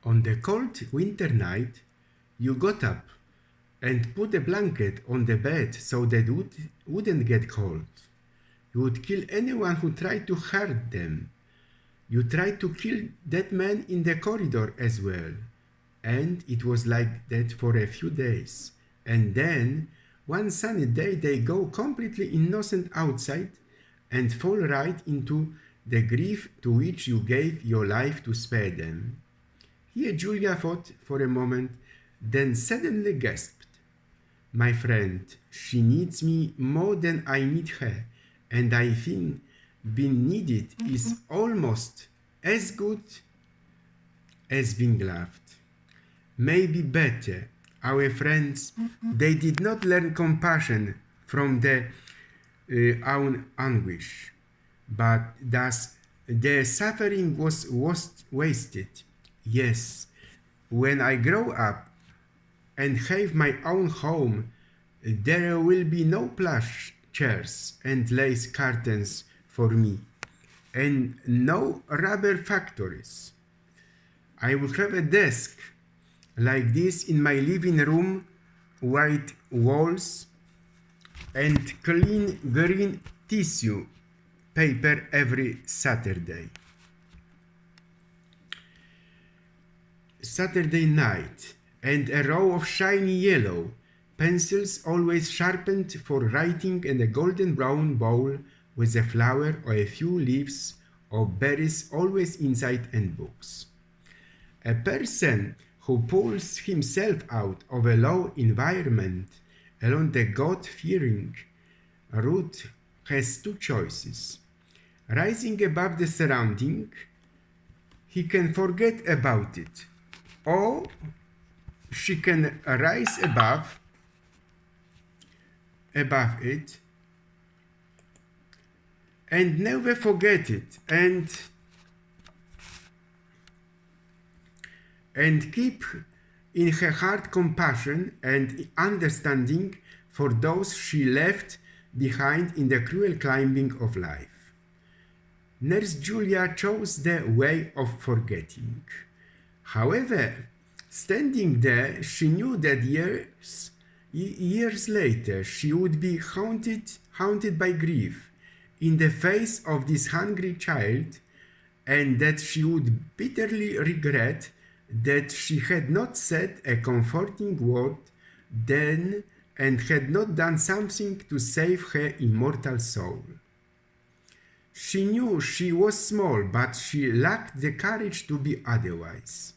On the cold winter night, you got up and put a blanket on the bed so that wouldn't get cold. You would kill anyone who tried to hurt them. You tried to kill that man in the corridor as well. And it was like that for a few days. And then, one sunny day, they go completely innocent outside and fall right into the grief to which you gave your life to spare them. Here Julia thought for a moment, then suddenly gasped. My friend, she needs me more than I need her, and I think being needed is almost as good as being loved. Maybe better. Our friends, they did not learn compassion from their own anguish, but thus their suffering was wasted. Yes, when I grow up and have my own home, there will be no plush chairs and lace curtains for me, and no rubber factories. I will have a desk like this in my living room, white walls, and clean green tissue paper every Saturday. Saturday night, and a row of shiny yellow pencils always sharpened for writing, and a golden brown bowl with a flower or a few leaves or berries always inside, and books. A person who pulls himself out of a low environment along the God-fearing route has two choices. Rising above the surrounding, he can forget about it, or she can rise above it and never forget it, and keep in her heart compassion and understanding for those she left behind in the cruel climbing of life. Nurse Julia chose the way of forgetting. However, standing there, she knew that years later she would be haunted by grief in the face of this hungry child, and that she would bitterly regret that she had not said a comforting word then and had not done something to save her immortal soul. She knew she was small, but she lacked the courage to be otherwise.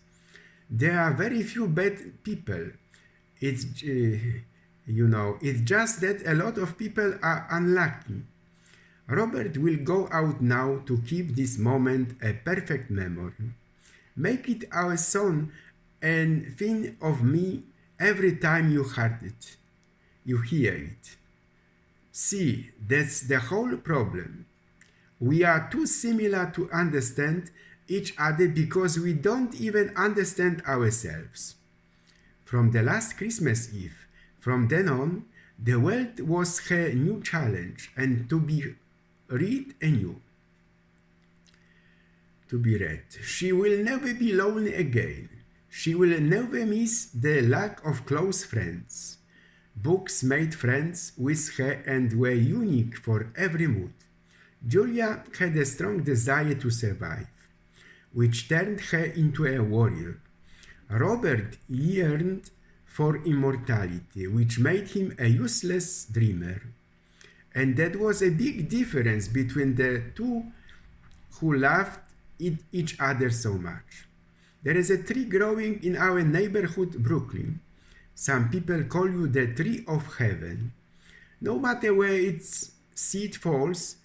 There are very few bad people. It's just that a lot of people are unlucky. Robert will go out now to keep this moment a perfect memory. Make it our song and think of me every time you hear it. See, that's the whole problem. We are too similar to understand each other because we don't even understand ourselves. From the last Christmas Eve, from then on, the world was her new challenge, and to be read anew. To be read. She will never be lonely again. She will never miss the lack of close friends. Books made friends with her and were unique for every mood. Julia had a strong desire to survive, which turned her into a warrior. Robert yearned for immortality, which made him a useless dreamer. And that was a big difference between the two who loved each other so much. There is a tree growing in our neighborhood, Brooklyn. Some people call you the tree of heaven. No matter where its seed falls,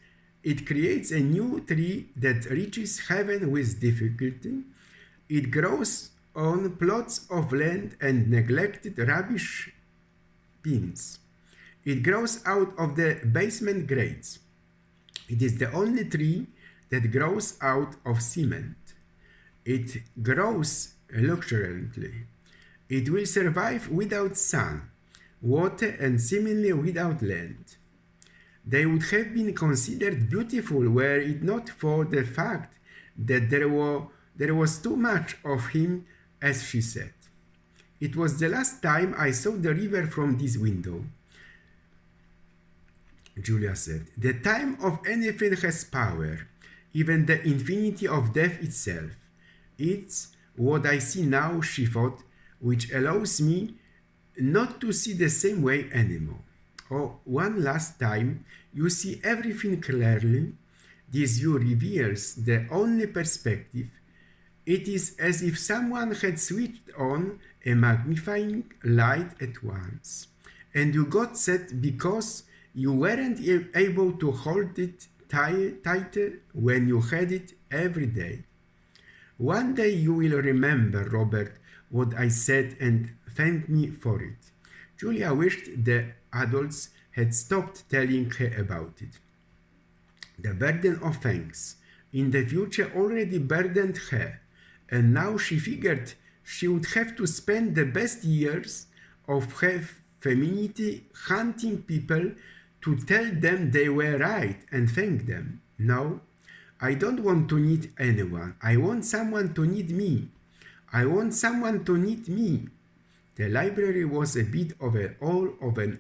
it creates a new tree that reaches heaven with difficulty. It grows on plots of land and neglected rubbish bins. It grows out of the basement grates. It is the only tree that grows out of cement. It grows luxuriantly. It will survive without sun, water, and seemingly without land. They would have been considered beautiful were it not for the fact that there was too much of him as she said. It was the last time I saw the river from this window, Julia said. The time of anything has power, even the infinity of death itself. It's what I see now, she thought, which allows me not to see the same way anymore. Oh, one last time, you see everything clearly. This view reveals the only perspective. It is as if someone had switched on a magnifying light at once, and you got set because you weren't able to hold it tighter when you had it every day. One day you will remember, Robert, what I said and thank me for it. Julia wished the adults had stopped telling her about it. The burden of thanks in the future already burdened her, and now she figured she would have to spend the best years of her femininity hunting people to tell them they were right and thank them. No, I don't want to need anyone. I want someone to need me. I want someone to need me. The library was a bit of an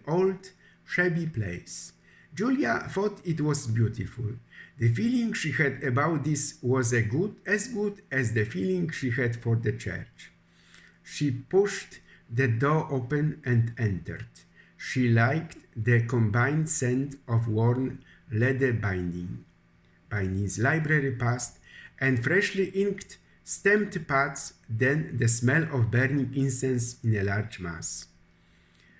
old, shabby place. Julia thought it was beautiful. The feeling she had about this was as good as the feeling she had for the church. She pushed the door open and entered. She liked the combined scent of worn leather bindings, library past, and freshly inked stamped pads, then the smell of burning incense in a large mass.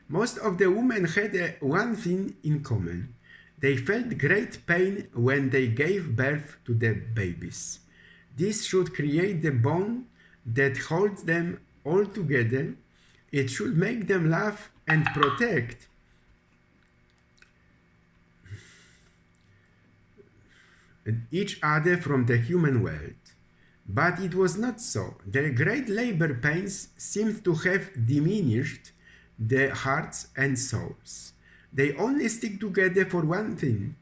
Most of the women had one thing in common. They felt great pain when they gave birth to their babies. This should create the bond that holds them all together. It should make them laugh and protect each other from the human world. But it was not so. Their great labor pains seemed to have diminished their hearts and souls. They only stick together for one thing: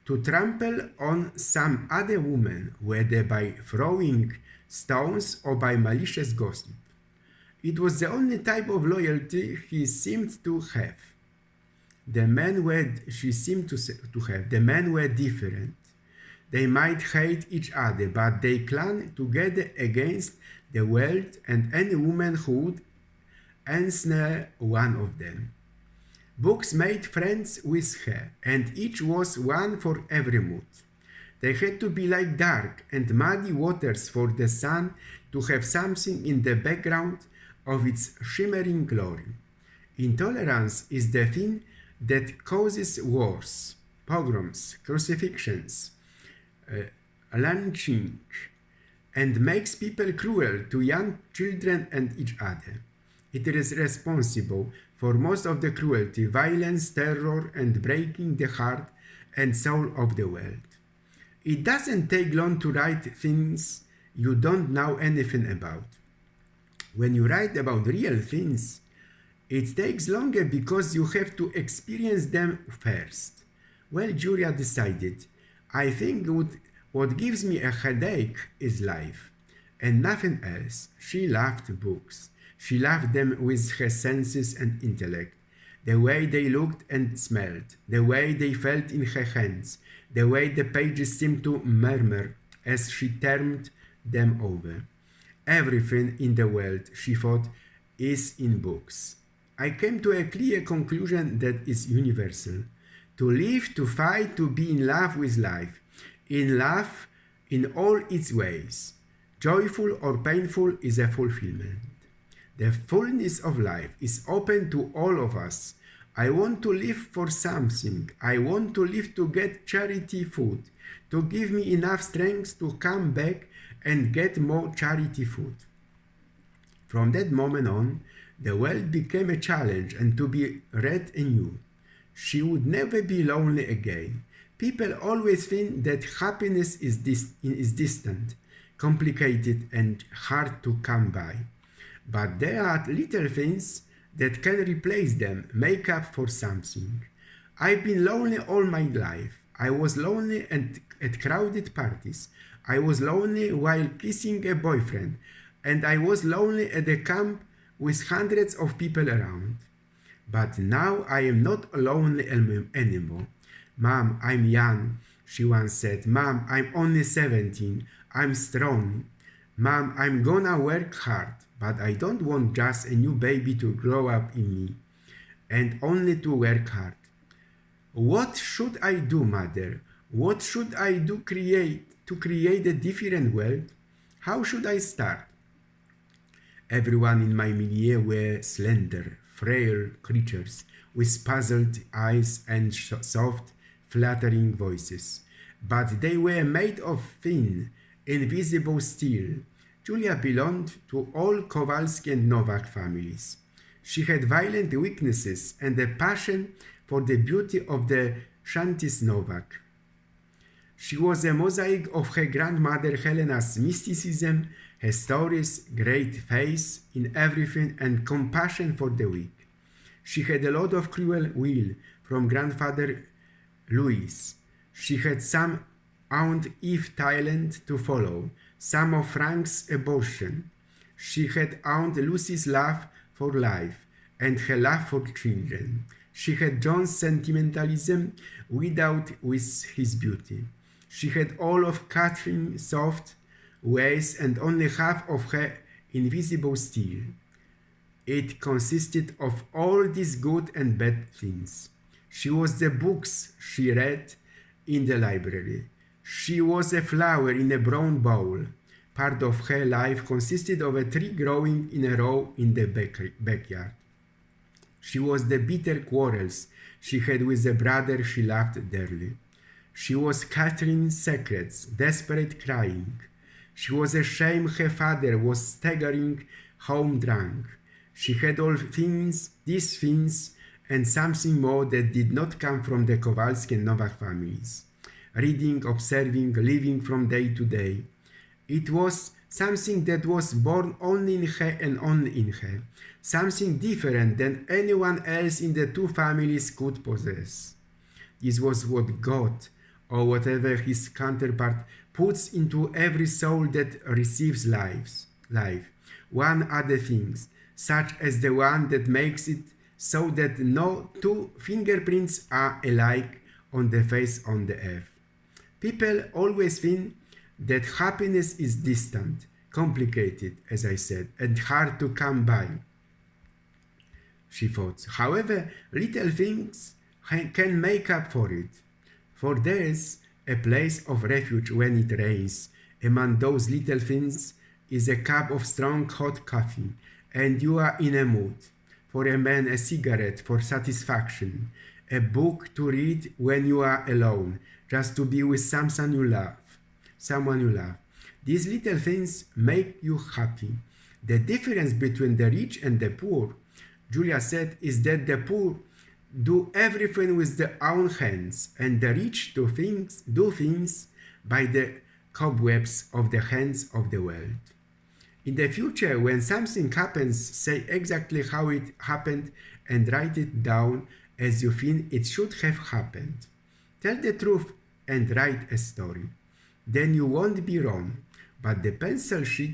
to trample on some other woman, whether by throwing stones or by malicious gossip. It was the only type of loyalty he seemed to have. The men were different. They might hate each other, but they clung together against the world and any woman who would ensnare one of them. Books made friends with her, and each was one for every mood. They had to be like dark and muddy waters for the sun to have something in the background of its shimmering glory. Intolerance is the thing that causes wars, pogroms, crucifixions, lynching, and makes people cruel to young children and each other. It is responsible for most of the cruelty, violence, terror, and breaking the heart and soul of the world. It doesn't take long to write things you don't know anything about. When you write about real things, it takes longer because you have to experience them first. Well, Julia decided, I think what gives me a headache is life, and nothing else. She loved books. She loved them with her senses and intellect, the way they looked and smelled, the way they felt in her hands, the way the pages seemed to murmur as she turned them over. Everything in the world, she thought, is in books. I came to a clear conclusion that is universal. To live, to fight, to be in love with life. In love in all its ways. Joyful or painful is a fulfillment. The fullness of life is open to all of us. I want to live for something. I want to live to get charity food, to give me enough strength to come back and get more charity food. From that moment on, the world became a challenge and to be read anew. She would never be lonely again. People always think that happiness is distant, complicated, and hard to come by. But there are little things that can replace them, make up for something. I've been lonely all my life. I was lonely at crowded parties. I was lonely while kissing a boyfriend. and I was lonely at the camp with hundreds of people around. But now I am not lonely anymore. Mom, I'm young, she once said. Mom, I'm only 17. I'm strong. Mom, I'm gonna work hard, but I don't want just a new baby to grow up in me, and only to work hard. What should I do, Mother? What should I do to create a different world? How should I start? Everyone in my milieu were slender, frail creatures with puzzled eyes and soft, fluttering voices. But they were made of thin, invisible steel. Julia belonged to all Kowalski and Nowak families. She had violent weaknesses and a passion for the beauty of the Shantis Nowak. She was a mosaic of her grandmother Helena's mysticism, her stories, great faith in everything, and compassion for the weak. She had a lot of cruel will from grandfather Louis. She had some Aunt Eve talent to follow, some of Frank's abortion. She had Aunt Lucy's love for life and her love for children. She had John's sentimentalism without with his beauty. She had all of Catherine's soft ways and only half of her invisible steel. It consisted of all these good and bad things. She was the books she read in the library. She was a flower in a brown bowl. Part of her life consisted of a tree growing in a row in the backyard. She was the bitter quarrels she had with the brother she loved dearly. She was Catherine's secrets, desperate crying. She was ashamed her father was staggering home drunk. She had all these things, and something more that did not come from the Kowalski and Nowak families. Reading, observing, living from day to day. It was something that was born only in her and only in her. Something different than anyone else in the two families could possess. This was what God, or whatever his counterpart, puts into every soul that receives life. One other things, such as the one that makes it so that no two fingerprints are alike on the face on the earth. People always think that happiness is distant, complicated, as I said, and hard to come by, she thought. However, little things can make up for it. For there's a place of refuge when it rains. Among those little things is a cup of strong hot coffee, and you are in a mood. For a man, a cigarette for satisfaction, a book to read when you are alone, just to be with someone you love. These little things make you happy. The difference between the rich and the poor, Julia said, is that the poor do everything with their own hands, and the rich do things by the cobwebs of the hands of the world. In the future, when something happens, say exactly how it happened and write it down as you think it should have happened. Tell the truth and write a story. Then you won't be wrong, but the pencil sheet